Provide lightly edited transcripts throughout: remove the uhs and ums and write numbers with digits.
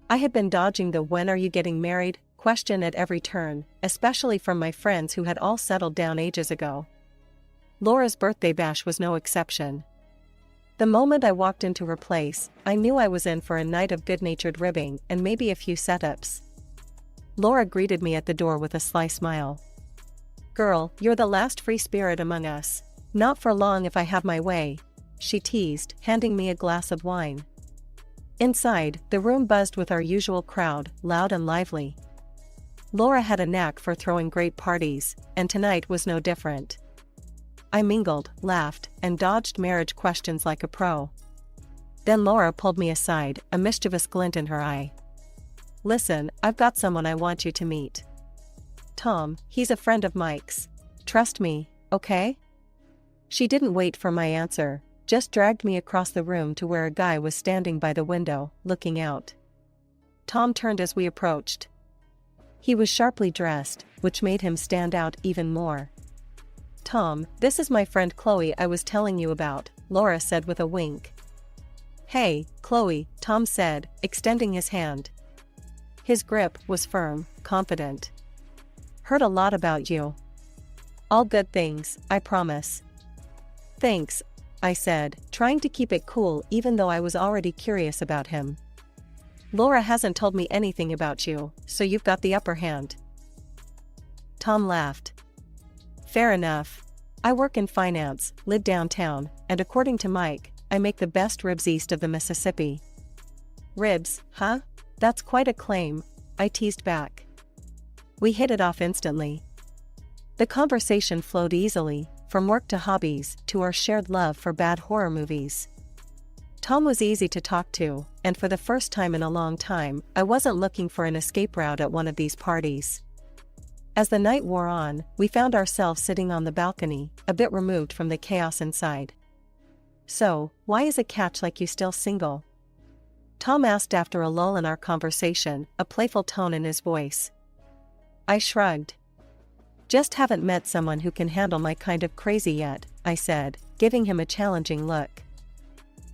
I had been dodging the "when are you getting married" question at every turn, especially from my friends who had all settled down ages ago. Laura's birthday bash was no exception. The moment I walked into her place, I knew I was in for a night of good-natured ribbing and maybe a few setups. Laura greeted me at the door with a sly smile. "Girl, you're the last free spirit among us. Not for long if I have my way," she teased, handing me a glass of wine. Inside, the room buzzed with our usual crowd, loud and lively. Laura had a knack for throwing great parties, and tonight was no different. I mingled, laughed, and dodged marriage questions like a pro. Then Laura pulled me aside, a mischievous glint in her eye. "Listen, I've got someone I want you to meet. Tom, he's a friend of Mike's. Trust me, okay?" She didn't wait for my answer, just dragged me across the room to where a guy was standing by the window, looking out. Tom turned as we approached. He was sharply dressed, which made him stand out even more. "Tom, this is my friend Chloe I was telling you about," Laura said with a wink. "Hey, Chloe," Tom said, extending his hand. His grip was firm, confident. "Heard a lot about you." "All good things, I promise." "Thanks," I said, trying to keep it cool even though I was already curious about him. "Laura hasn't told me anything about you, so you've got the upper hand." Tom laughed. "Fair enough. I work in finance, live downtown, and according to Mike, I make the best ribs east of the Mississippi." "Ribs, huh? That's quite a claim," I teased back. We hit it off instantly. The conversation flowed easily, from work to hobbies to our shared love for bad horror movies. Tom was easy to talk to, and for the first time in a long time, I wasn't looking for an escape route at one of these parties. As the night wore on, we found ourselves sitting on the balcony, a bit removed from the chaos inside. "So, why is a catch like you still single?" Tom asked after a lull in our conversation, a playful tone in his voice. I shrugged. "Just haven't met someone who can handle my kind of crazy yet," I said, giving him a challenging look.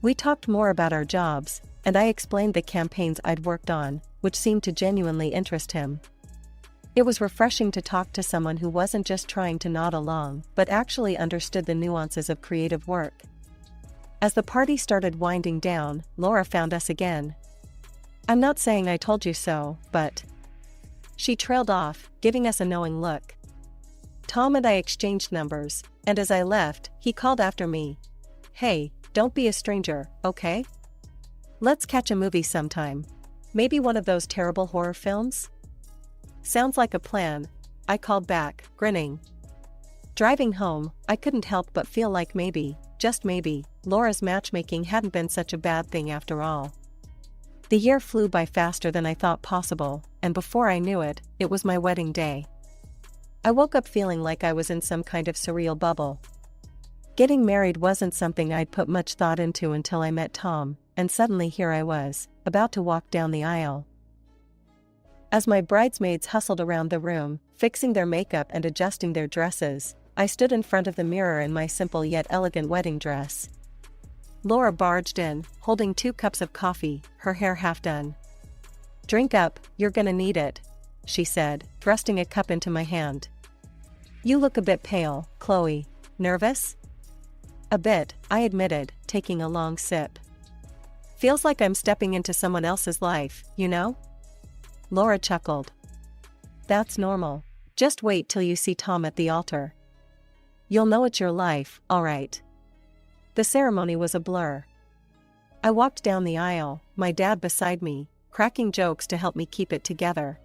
We talked more about our jobs, and I explained the campaigns I'd worked on, which seemed to genuinely interest him. It was refreshing to talk to someone who wasn't just trying to nod along, but actually understood the nuances of creative work. As the party started winding down, Laura found us again. "I'm not saying I told you so, but..." She trailed off, giving us a knowing look. Tom and I exchanged numbers, and as I left, he called after me. "Hey, don't be a stranger, okay? Let's catch a movie sometime. Maybe one of those terrible horror films?" "Sounds like a plan," I called back, grinning. Driving home, I couldn't help but feel like maybe, just maybe, Laura's matchmaking hadn't been such a bad thing after all. The year flew by faster than I thought possible, and before I knew it, it was my wedding day. I woke up feeling like I was in some kind of surreal bubble. Getting married wasn't something I'd put much thought into until I met Tom, and suddenly here I was, about to walk down the aisle. As my bridesmaids hustled around the room, fixing their makeup and adjusting their dresses, I stood in front of the mirror in my simple yet elegant wedding dress. Laura barged in, holding 2 cups of coffee, her hair half done. "Drink up, you're gonna need it," she said, thrusting a cup into my hand. "You look a bit pale, Chloe. Nervous?" "A bit," I admitted, taking a long sip. "Feels like I'm stepping into someone else's life, you know?" Laura chuckled. "That's normal. Just wait till you see Tom at the altar. You'll know it's your life, all right." The ceremony was a blur. I walked down the aisle, my dad beside me, cracking jokes to help me keep it together.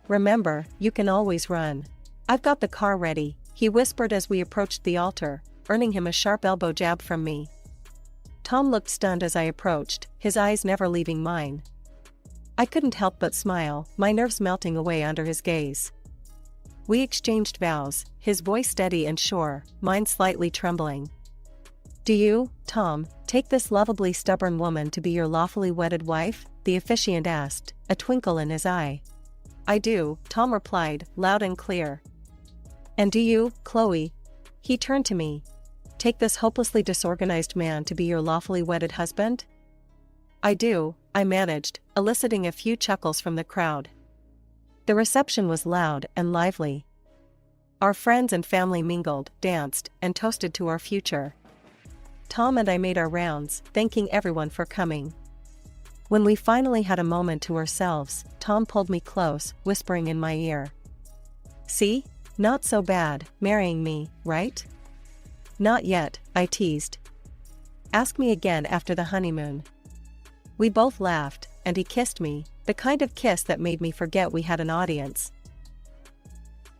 "Remember, you can always run. I've got the car ready," he whispered as we approached the altar, earning him a sharp elbow jab from me. Tom looked stunned as I approached, his eyes never leaving mine. I couldn't help but smile, my nerves melting away under his gaze. We exchanged vows, his voice steady and sure, mine slightly trembling. "Do you, Tom, take this lovably stubborn woman to be your lawfully wedded wife?" the officiant asked, a twinkle in his eye. "I do," Tom replied, loud and clear. "And do you, Chloe?" He turned to me. "Take this hopelessly disorganized man to be your lawfully wedded husband?" "I do," I managed, eliciting a few chuckles from the crowd. The reception was loud and lively. Our friends and family mingled, danced, and toasted to our future. Tom and I made our rounds, thanking everyone for coming. When we finally had a moment to ourselves, Tom pulled me close, whispering in my ear. "See? Not so bad, marrying me, right?" "Not yet," I teased. "Ask me again after the honeymoon." We both laughed, and he kissed me, the kind of kiss that made me forget we had an audience.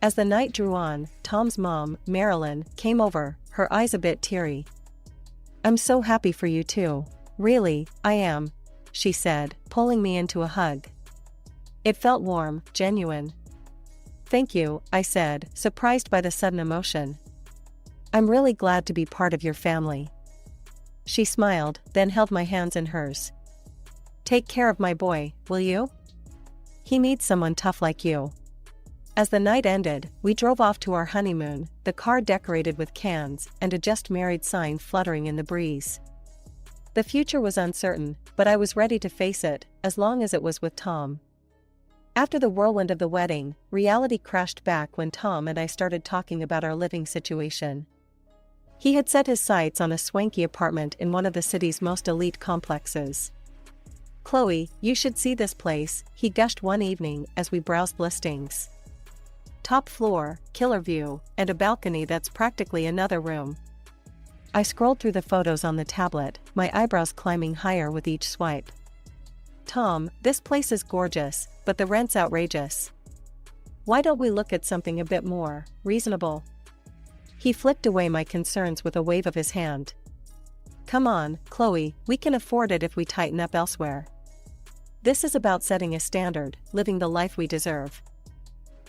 As the night drew on, Tom's mom, Marilyn, came over, her eyes a bit teary. "I'm so happy for you too. Really, I am," she said, pulling me into a hug. It felt warm, genuine. "Thank you," I said, surprised by the sudden emotion. "I'm really glad to be part of your family." She smiled, then held my hands in hers. "Take care of my boy, will you? He needs someone tough like you." As the night ended, we drove off to our honeymoon, the car decorated with cans and a "just married" sign fluttering in the breeze. The future was uncertain, but I was ready to face it, as long as it was with Tom. After the whirlwind of the wedding, reality crashed back when Tom and I started talking about our living situation. He had set his sights on a swanky apartment in one of the city's most elite complexes. "Chloe, you should see this place," he gushed one evening as we browsed listings. "Top floor, killer view, and a balcony that's practically another room." I scrolled through the photos on the tablet, my eyebrows climbing higher with each swipe. "Tom, this place is gorgeous, but the rent's outrageous. Why don't we look at something a bit more reasonable?" He flicked away my concerns with a wave of his hand. "Come on, Chloe, we can afford it if we tighten up elsewhere. This is about setting a standard, living the life we deserve."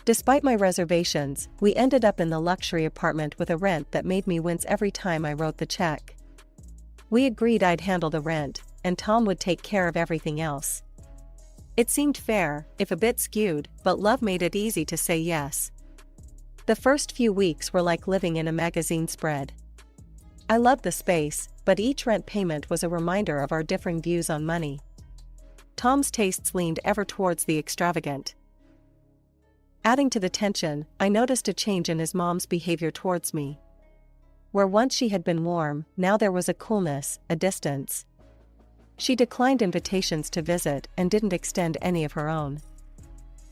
Despite my reservations, we ended up in the luxury apartment with a rent that made me wince every time I wrote the check. We agreed I'd handle the rent, and Tom would take care of everything else. It seemed fair, if a bit skewed, but love made it easy to say yes. The first few weeks were like living in a magazine spread. I loved the space, but each rent payment was a reminder of our differing views on money. Tom's tastes leaned ever towards the extravagant. Adding to the tension, I noticed a change in his mom's behavior towards me. Where once she had been warm, now there was a coolness, a distance. She declined invitations to visit and didn't extend any of her own.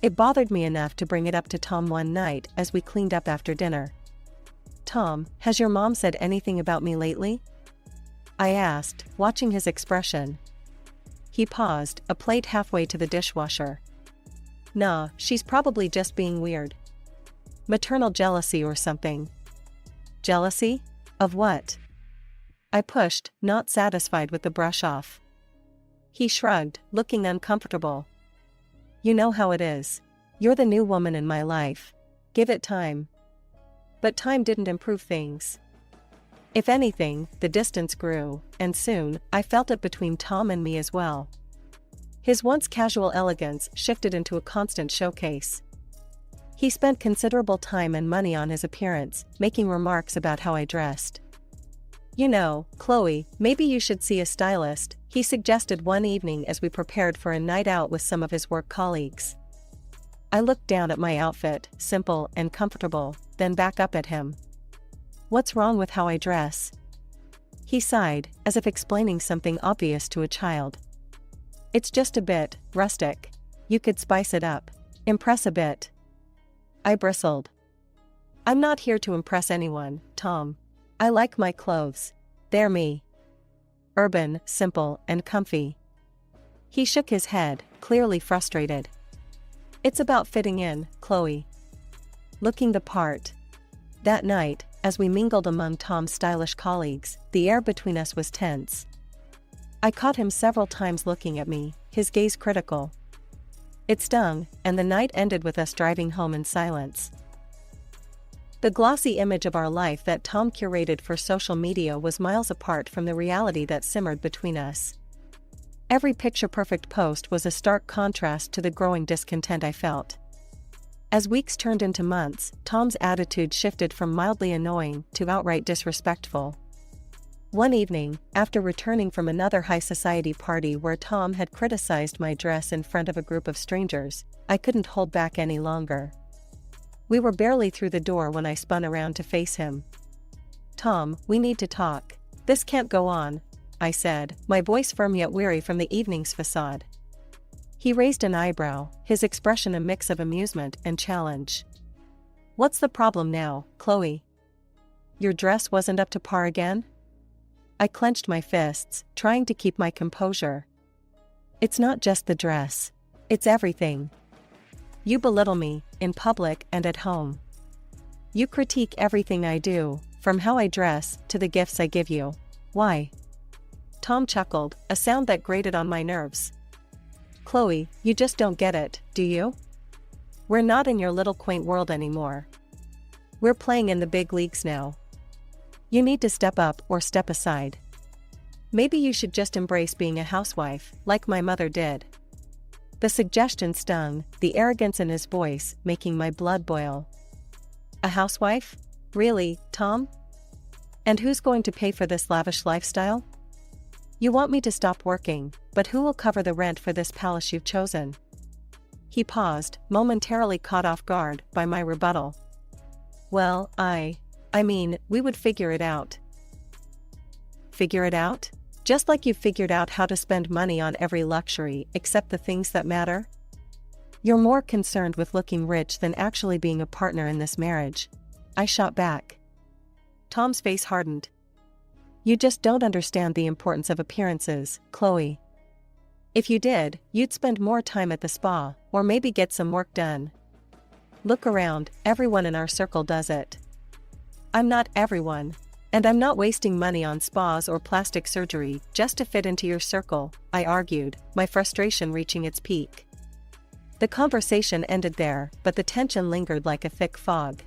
It bothered me enough to bring it up to Tom one night as we cleaned up after dinner. "Tom, has your mom said anything about me lately?" I asked, watching his expression. He paused, a plate halfway to the dishwasher. "Nah, she's probably just being weird. Maternal jealousy or something." "Jealousy? Of what?" I pushed, not satisfied with the brush off. He shrugged, looking uncomfortable. "You know how it is. You're the new woman in my life. Give it time." But time didn't improve things. If anything, the distance grew, and soon, I felt it between Tom and me as well. His once casual elegance shifted into a constant showcase. He spent considerable time and money on his appearance, making remarks about how I dressed. "You know, Chloe, maybe you should see a stylist," he suggested one evening as we prepared for a night out with some of his work colleagues. I looked down at my outfit, simple and comfortable, then back up at him. "What's wrong with how I dress?" He sighed, as if explaining something obvious to a child. "It's just a bit rustic. You could spice it up. Impress a bit." I bristled. "I'm not here to impress anyone, Tom. I like my clothes. They're me. Urban, simple, and comfy." He shook his head, clearly frustrated. "It's about fitting in, Chloe. Looking the part." That night, as we mingled among Tom's stylish colleagues, the air between us was tense. I caught him several times looking at me, his gaze critical. It stung, and the night ended with us driving home in silence. The glossy image of our life that Tom curated for social media was miles apart from the reality that simmered between us. Every picture-perfect post was a stark contrast to the growing discontent I felt. As weeks turned into months, Tom's attitude shifted from mildly annoying to outright disrespectful. One evening, after returning from another high society party where Tom had criticized my dress in front of a group of strangers, I couldn't hold back any longer. We were barely through the door when I spun around to face him. "Tom, we need to talk. This can't go on," I said, my voice firm yet weary from the evening's facade. He raised an eyebrow, his expression a mix of amusement and challenge. "What's the problem now, Chloe? Your dress wasn't up to par again?" I clenched my fists, trying to keep my composure. "It's not just the dress. It's everything. You belittle me, in public and at home. You critique everything I do, from how I dress to the gifts I give you. Why?" Tom chuckled, a sound that grated on my nerves. "Chloe, you just don't get it, do you? We're not in your little quaint world anymore. We're playing in the big leagues now. You need to step up or step aside. Maybe you should just embrace being a housewife, like my mother did." The suggestion stung, the arrogance in his voice making my blood boil. "A housewife? Really, Tom? And who's going to pay for this lavish lifestyle? You want me to stop working, but who will cover the rent for this palace you've chosen?" He paused, momentarily caught off guard by my rebuttal. "Well, I mean, we would figure it out." "Figure it out? Just like you've figured out how to spend money on every luxury except the things that matter? You're more concerned with looking rich than actually being a partner in this marriage," I shot back. Tom's face hardened. "You just don't understand the importance of appearances, Chloe. If you did, you'd spend more time at the spa, or maybe get some work done. Look around, everyone in our circle does it." "I'm not everyone. And I'm not wasting money on spas or plastic surgery just to fit into your circle," I argued, my frustration reaching its peak. The conversation ended there, but the tension lingered like a thick fog.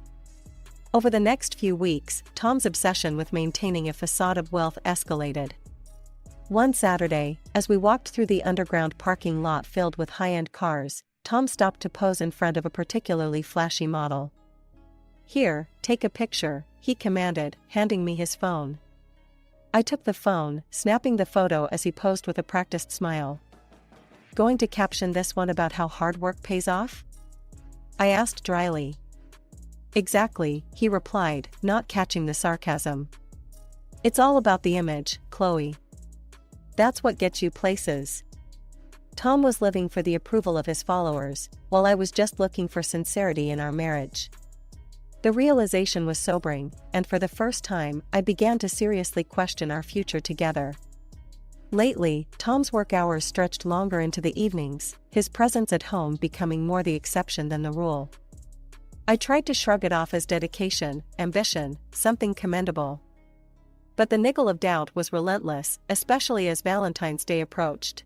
Over the next few weeks, Tom's obsession with maintaining a facade of wealth escalated. One Saturday, as we walked through the underground parking lot filled with high-end cars, Tom stopped to pose in front of a particularly flashy model. "Here, take a picture," he commanded, handing me his phone. I took the phone, snapping the photo as he posed with a practiced smile. "Going to caption this one about how hard work pays off?" I asked dryly. "Exactly," he replied, not catching the sarcasm. "It's all about the image, Chloe. That's what gets you places." Tom was living for the approval of his followers, while I was just looking for sincerity in our marriage. The realization was sobering, and for the first time, I began to seriously question our future together. Lately, Tom's work hours stretched longer into the evenings, his presence at home becoming more the exception than the rule. I tried to shrug it off as dedication, ambition, something commendable. But the niggle of doubt was relentless, especially as Valentine's Day approached.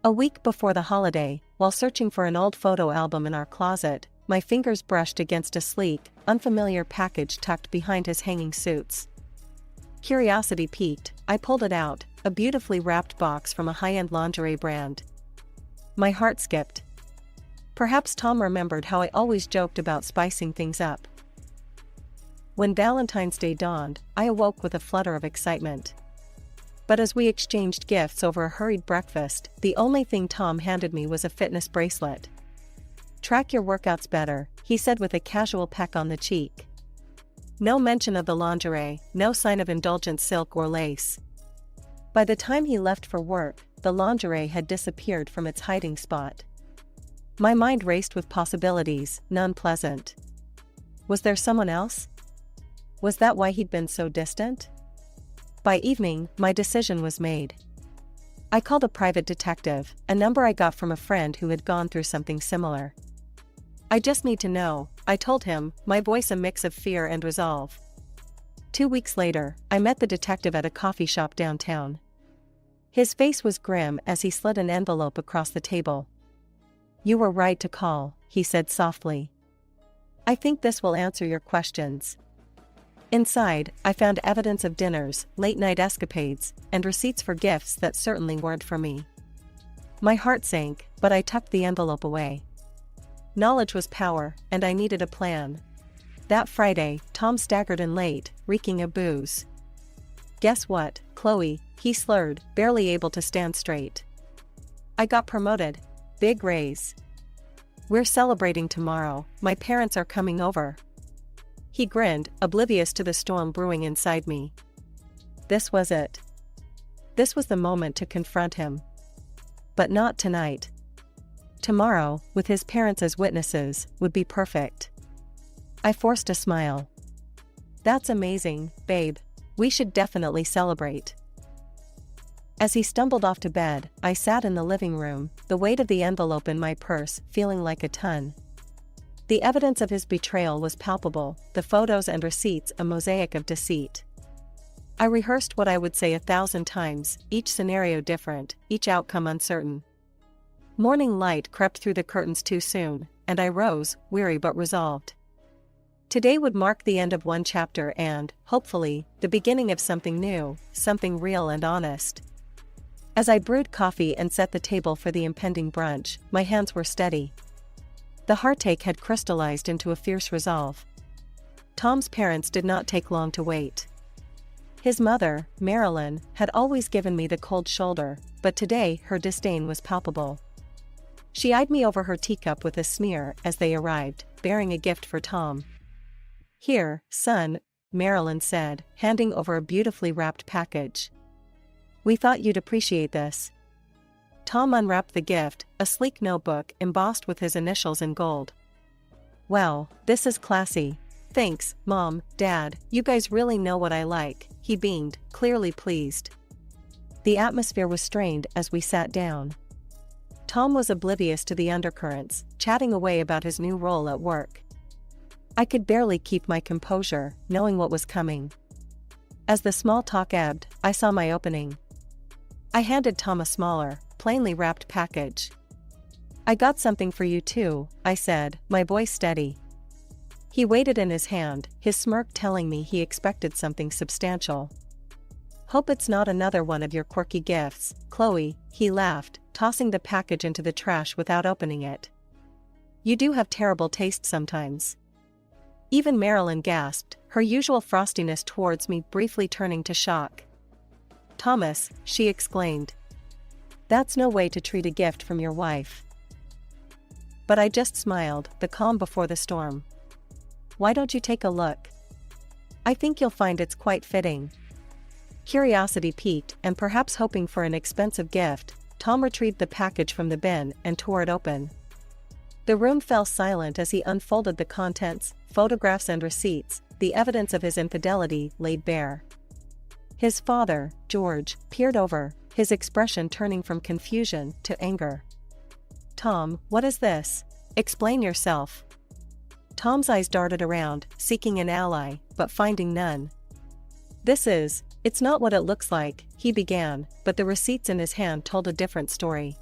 A week before the holiday, while searching for an old photo album in our closet, my fingers brushed against a sleek, unfamiliar package tucked behind his hanging suits. Curiosity piqued, I pulled it out, a beautifully wrapped box from a high-end lingerie brand. My heart skipped. Perhaps Tom remembered how I always joked about spicing things up. When Valentine's Day dawned, I awoke with a flutter of excitement. But as we exchanged gifts over a hurried breakfast, the only thing Tom handed me was a fitness bracelet. "Track your workouts better," he said with a casual peck on the cheek. No mention of the lingerie, no sign of indulgent silk or lace. By the time he left for work, the lingerie had disappeared from its hiding spot. My mind raced with possibilities, none pleasant. Was there someone else? Was that why he'd been so distant? By evening, my decision was made. I called a private detective, a number I got from a friend who had gone through something similar. "I just need to know," I told him, my voice a mix of fear and resolve. 2 weeks later, I met the detective at a coffee shop downtown. His face was grim as he slid an envelope across the table. "You were right to call," he said softly. "I think this will answer your questions." Inside, I found evidence of dinners, late-night escapades, and receipts for gifts that certainly weren't for me. My heart sank, but I tucked the envelope away. Knowledge was power, and I needed a plan. That Friday, Tom staggered in late, reeking of booze. Guess what, Chloe, he slurred, barely able to stand straight. I got promoted. Big raise. We're celebrating tomorrow, my parents are coming over. He grinned, oblivious to the storm brewing inside me. This was it. This was the moment to confront him. But not tonight. Tomorrow, with his parents as witnesses, would be perfect. I forced a smile. That's amazing, babe. We should definitely celebrate. As he stumbled off to bed, I sat in the living room, the weight of the envelope in my purse feeling like a ton. The evidence of his betrayal was palpable, the photos and receipts a mosaic of deceit. I rehearsed what I would say 1,000 times, each scenario different, each outcome uncertain. Morning light crept through the curtains too soon, and I rose, weary but resolved. Today would mark the end of one chapter and, hopefully, the beginning of something new, something real and honest. As I brewed coffee and set the table for the impending brunch, my hands were steady. The heartache had crystallized into a fierce resolve. Tom's parents did not take long to wait. His mother, Marilyn, had always given me the cold shoulder, but today her disdain was palpable. She eyed me over her teacup with a sneer as they arrived, bearing a gift for Tom. Here, son, Marilyn said, handing over a beautifully wrapped package. We thought you'd appreciate this. Tom unwrapped the gift, a sleek notebook embossed with his initials in gold. Wow, this is classy. Thanks, Mom, Dad, you guys really know what I like, he beamed, clearly pleased. The atmosphere was strained as we sat down. Tom was oblivious to the undercurrents, chatting away about his new role at work. I could barely keep my composure, knowing what was coming. As the small talk ebbed, I saw my opening. I handed Tom a smaller, plainly wrapped package. I got something for you too, I said, my voice steady. He weighed it in his hand, his smirk telling me he expected something substantial. Hope it's not another one of your quirky gifts, Chloe, he laughed, tossing the package into the trash without opening it. You do have terrible taste sometimes. Even Marilyn gasped, her usual frostiness towards me briefly turning to shock. Thomas, she exclaimed. That's no way to treat a gift from your wife. But I just smiled, the calm before the storm. Why don't you take a look? I think you'll find it's quite fitting. Curiosity piqued, and perhaps hoping for an expensive gift, Tom retrieved the package from the bin and tore it open. The room fell silent as he unfolded the contents, photographs and receipts, the evidence of his infidelity laid bare. His father, George, peered over, his expression turning from confusion to anger. Tom, what is this? Explain yourself. Tom's eyes darted around, seeking an ally, but finding none. It's not what it looks like, he began, but the receipts in his hand told a different story.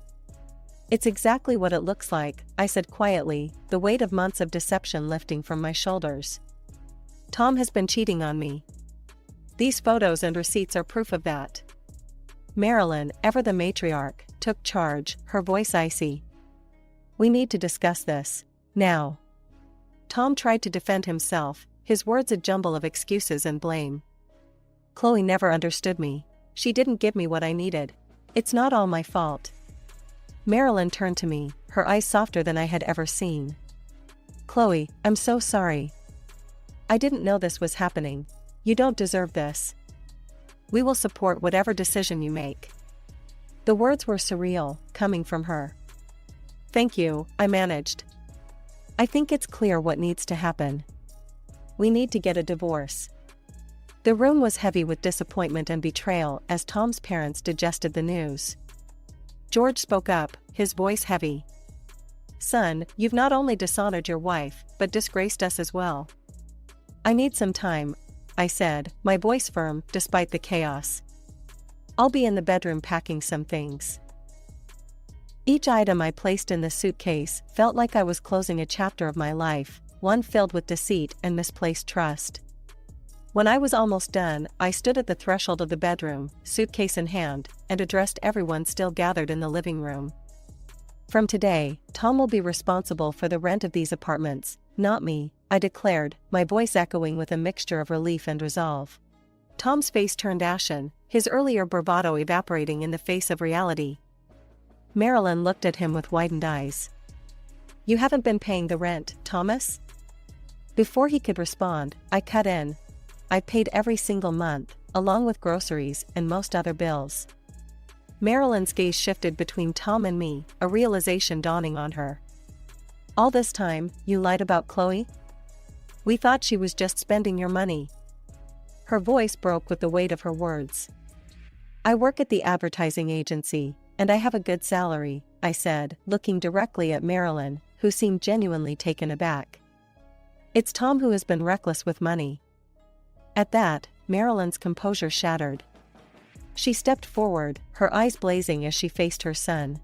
It's exactly what it looks like, I said quietly, the weight of months of deception lifting from my shoulders. Tom has been cheating on me. These photos and receipts are proof of that. Marilyn, ever the matriarch, took charge, her voice icy. We need to discuss this, now. Tom tried to defend himself, his words a jumble of excuses and blame. Chloe never understood me. She didn't give me what I needed. It's not all my fault. Marilyn turned to me, her eyes softer than I had ever seen. Chloe, I'm so sorry. I didn't know this was happening. You don't deserve this. We will support whatever decision you make. The words were surreal, coming from her. Thank you, I managed. I think it's clear what needs to happen. We need to get a divorce. The room was heavy with disappointment and betrayal as Tom's parents digested the news. George spoke up, his voice heavy. Son, you've not only dishonored your wife, but disgraced us as well. I need some time, I said, my voice firm despite the chaos. I'll be in the bedroom packing some things. Each item I placed in the suitcase felt like I was closing a chapter of my life, one filled with deceit and misplaced trust. When I was almost done, I stood at the threshold of the bedroom, suitcase in hand, and addressed everyone still gathered in the living room. From today, Tom will be responsible for the rent of these apartments, not me, I declared, my voice echoing with a mixture of relief and resolve. Tom's face turned ashen, his earlier bravado evaporating in the face of reality. Marilyn looked at him with widened eyes. "You haven't been paying the rent, Thomas?" Before he could respond, I cut in. "I paid every single month, along with groceries and most other bills." Marilyn's gaze shifted between Tom and me, a realization dawning on her. "All this time, you lied about Chloe? We thought she was just spending your money." Her voice broke with the weight of her words. "I work at the advertising agency, and I have a good salary," I said, looking directly at Marilyn, who seemed genuinely taken aback. "It's Tom who has been reckless with money." At that, Marilyn's composure shattered. She stepped forward, her eyes blazing as she faced her son.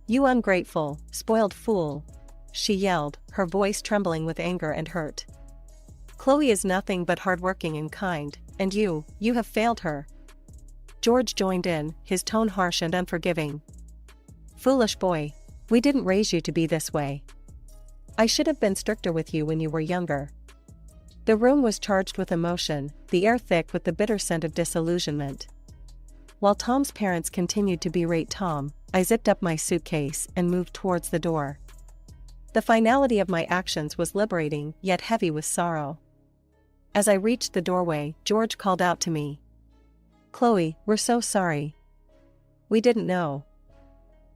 "You ungrateful, spoiled fool," she yelled, her voice trembling with anger and hurt. "Chloe is nothing but hardworking and kind, and you have failed her." George joined in, his tone harsh and unforgiving. "Foolish boy. We didn't raise you to be this way. I should have been stricter with you when you were younger." The room was charged with emotion, the air thick with the bitter scent of disillusionment. While Tom's parents continued to berate Tom, I zipped up my suitcase and moved towards the door. The finality of my actions was liberating, yet heavy with sorrow. As I reached the doorway, George called out to me. "Chloe, we're so sorry. We didn't know.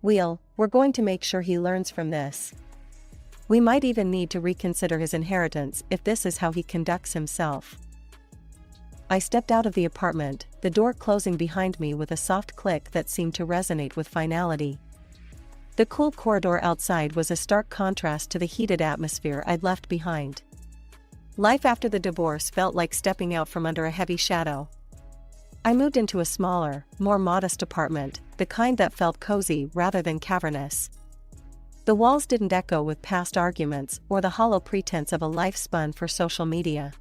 We're going to make sure he learns from this. We might even need to reconsider his inheritance if this is how he conducts himself." I stepped out of the apartment, the door closing behind me with a soft click that seemed to resonate with finality. The cool corridor outside was a stark contrast to the heated atmosphere I'd left behind. Life after the divorce felt like stepping out from under a heavy shadow. I moved into a smaller, more modest apartment, the kind that felt cozy rather than cavernous. The walls didn't echo with past arguments or the hollow pretense of a life spun for social media.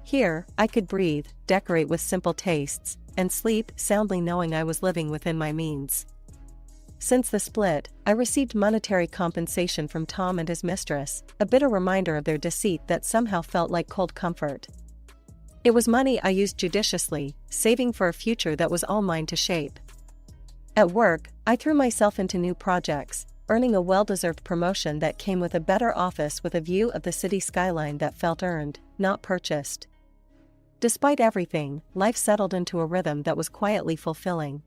Here, I could breathe, decorate with simple tastes, and sleep soundly knowing I was living within my means. Since the split, I received monetary compensation from Tom and his mistress, a bitter reminder of their deceit that somehow felt like cold comfort. It was money I used judiciously, saving for a future that was all mine to shape. At work, I threw myself into new projects, earning a well-deserved promotion that came with a better office with a view of the city skyline that felt earned, not purchased. Despite everything, life settled into a rhythm that was quietly fulfilling.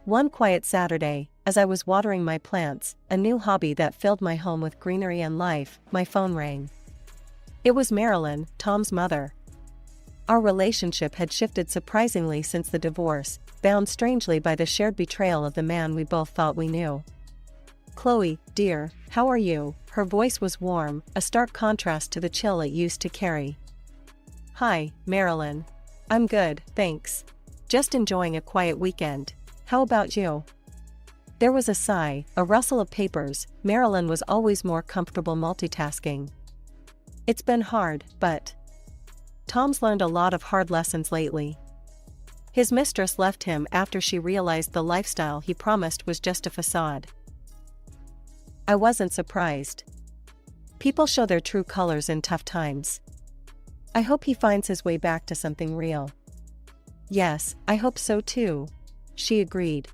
One quiet Saturday, as I was watering my plants, a new hobby that filled my home with greenery and life, my phone rang. It was Marilyn, Tom's mother. Our relationship had shifted surprisingly since the divorce, bound strangely by the shared betrayal of the man we both thought we knew. "Chloe, dear, how are you?" Her voice was warm, a stark contrast to the chill it used to carry. "Hi, Marilyn. I'm good, thanks. Just enjoying a quiet weekend. How about you?" There was a sigh, a rustle of papers. Marilyn was always more comfortable multitasking. "It's been hard, but..." Tom's learned a lot of hard lessons lately. His mistress left him after she realized the lifestyle he promised was just a facade. I wasn't surprised. People show their true colors in tough times. I hope he finds his way back to something real. "Yes, I hope so too," she agreed.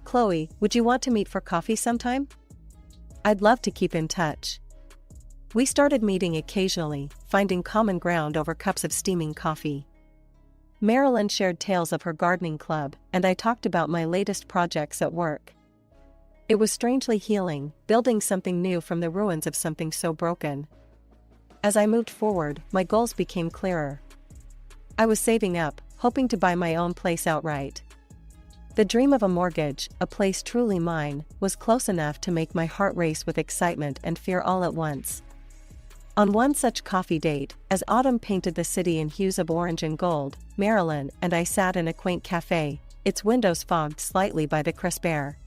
"Chloe, would you want to meet for coffee sometime?" "I'd love to keep in touch." We started meeting occasionally, finding common ground over cups of steaming coffee. Marilyn shared tales of her gardening club, and I talked about my latest projects at work. It was strangely healing, building something new from the ruins of something so broken. As I moved forward, my goals became clearer. I was saving up, hoping to buy my own place outright. The dream of a mortgage, a place truly mine, was close enough to make my heart race with excitement and fear all at once. On one such coffee date, as autumn painted the city in hues of orange and gold, Marilyn and I sat in a quaint cafe, its windows fogged slightly by the crisp air.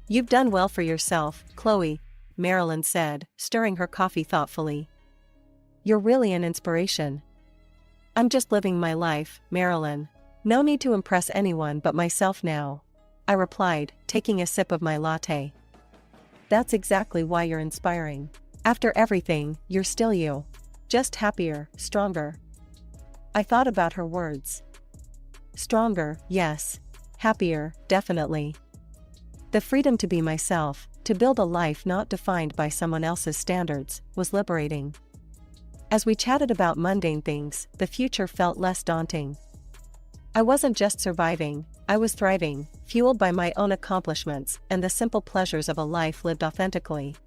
"You've done well for yourself, Chloe," Marilyn said, stirring her coffee thoughtfully. "You're really an inspiration." "I'm just living my life, Marilyn. No need to impress anyone but myself now," I replied, taking a sip of my latte. "That's exactly why you're inspiring. After everything, you're still you. Just happier, stronger." I thought about her words. Stronger, yes. Happier, definitely. The freedom to be myself, to build a life not defined by someone else's standards, was liberating. As we chatted about mundane things, the future felt less daunting. I wasn't just surviving, I was thriving, fueled by my own accomplishments and the simple pleasures of a life lived authentically.